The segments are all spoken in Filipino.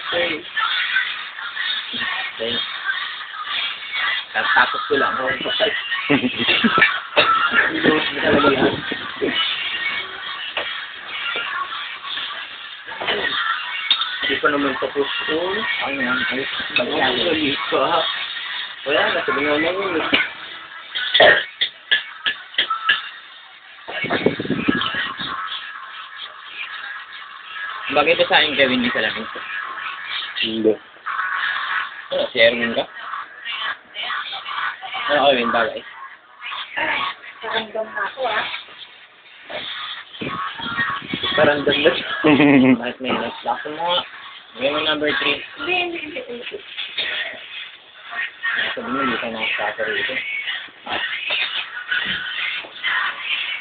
Okay. Okay. Tapos ko lang. Okay. Iluwas mo talaga yan. Hindi pa naman tapos ko. Ay, ay. Bagay pa. Wala na, sabi nga naman yun. Bagay ba sa akin gawin niyo sa lamin? Hindi. Ano, si Erwin ka? Ano gawin bagay? Karandam na ako, ah. Parandam na siya. Bakit may nag-lock mo nga? Gawin mo number 3. Hindi. Sabi mo, hindi ka nakasaka rito.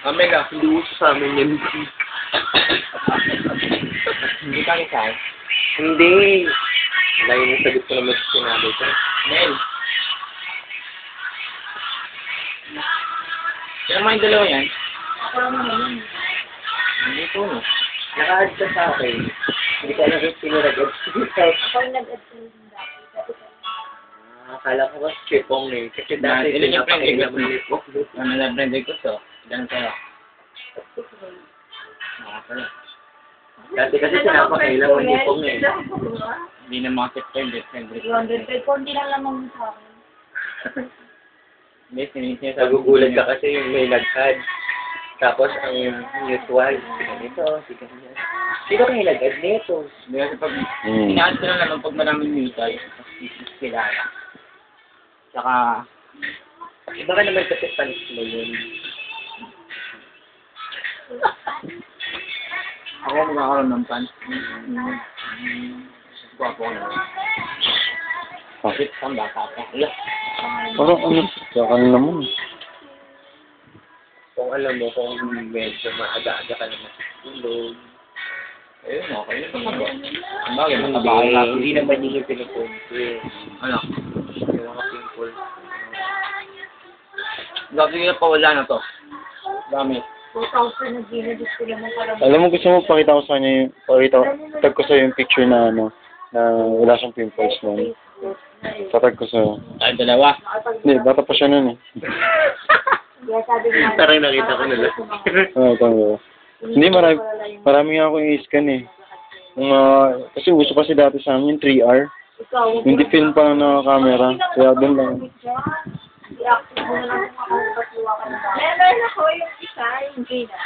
Omega, hindi uso sa amin yan. Hindi ka rin saan? Hindi. Layo na sagot ko naman sa sinabi ko. Nel. Kailan mo yung dalawa yan? Ako lang naman yun. Hindi ko, no? Naka-add ka sa akin. Hindi ka lang pinuragad. Ako yung nag-add ko yung dati. Akala ko ba Chipong eh. Kasi dati Ilan yung friend pinapakailan request mo? mo yung Chipong. Ano na friend request ko? Ilan sa'yo? Nakakala. Dati kasi pinapakailan mo yung Chipong eh. Hindi na mga friend request. 200 konti lang lamang sa akin. Hindi, sinisiya Nagugulat ka kasi yung may nag-add. Tapos ang mutual, ito, sige niya. Sino kayo nag-add nito? Hindi kasi pag ina-add ko lang naman pag maraming mutual, kilala. Tsaka, Iba ka naman kasi panis mo yun. ako magkakaroon ng pan. Guwapo ko naman. Bakit? Ang bata pa. Wala. Parang ano, saka naman. Kung alam mo, kung medyo maaga-aga ka naman sa tulog. Ayun, okay. Ano pa ba? Ang bagay, matabaan natin. Hindi naman yun yung pinupunto eh. Ano? Yung mga pimple. Gabi na pa wala na to. Dami. 2,000 na ginadis ko naman parang... Alam mo, gusto mo pakita ko sa kanya yung, tag ko sa'yo yung picture na ano, na wala siyang pimples nun. Tatag ko sa'yo. Ay, dalawa. Hindi, bata pa siya nun eh. Kaya sabi nga... Parang nakita ko na lang. Oo, tama. Hindi, marami nga akong i-scan eh. Kasi uso kasi dati sa amin yung 3R. Hindi film pa na camera. Kaya doon lang. I-active mo na lang kung makakapatuwa ka na. Meron ako yung isa, yung Gina.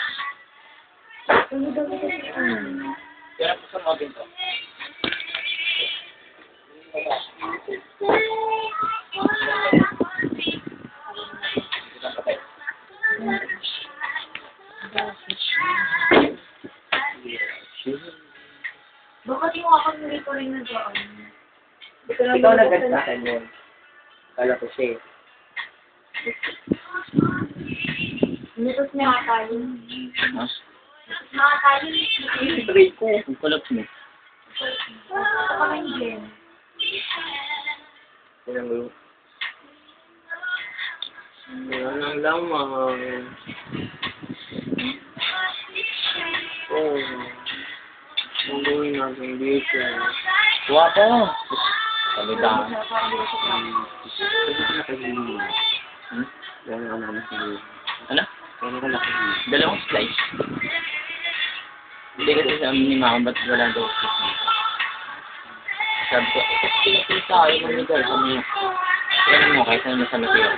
Kaya po sa mga pinto. Bakit yung ako hindi ko rin nag-on? Ikaw nag-add sa akin yun. Kala ko siya eh. Nitos nakakalim. Ha? Nakakalim. Try ko. Ang kulap mo. Ito kami ni Jen. Pinang Wala lang lamang. Oh. Ang gawin natin dito. Guwapo. Salidaan. Ano? Dalawang slice. Hindi kasi sa amin ni Mama, ba't wala daw slice? Sabi ko, pinapilita kayo ng Miguel. Sabi niya, yan mo, kahit na nasa Mateo.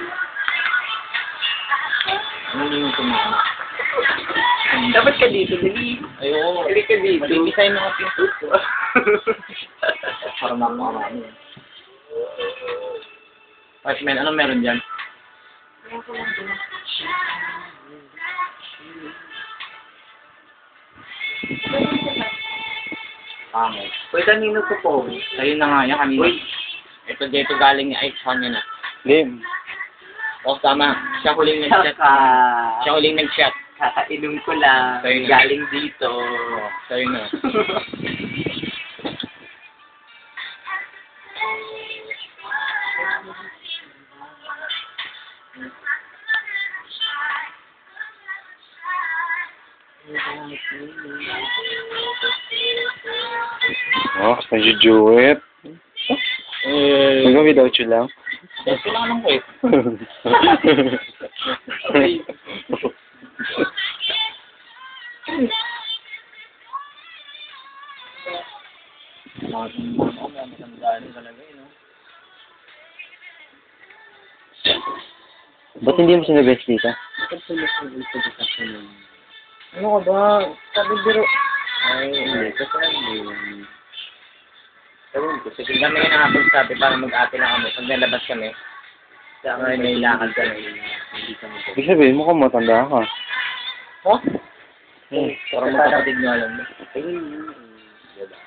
Ano yung tumama? Dapat ka dito, Dali. Ayoko. Hindi ka dito. Mabibisay mga pinto ko. Parang napakarami. Right, man, anong meron dyan? Pangit. Uy, kanino to po? Sa'yo na nga yan kanina. Uy. Ito dito galing ni Ike Sonia na. Lim. O, tama. Siya huling nag-shot. Siya huling nag-shot. Kakainom ko lang. Sa'yo na. Galing dito. Sa'yo na. Oh, nag-duet. Hanggang without you lang. Kailangan ko eh. Matandaan talaga yun, no? Ba't hindi mo sinabes dito? Ano ka ba? Sabi biro. Ay, hindi. Kasi ewan ko. Sige, kami nga nakapagsabi para mag-ate lang kami. Pag nalabas kami, saka may lakad kami. Hindi kami. Ibig sabihin mo kung matanda ka. Oh? Parang matatig nyo alam mo. Ayun, diba?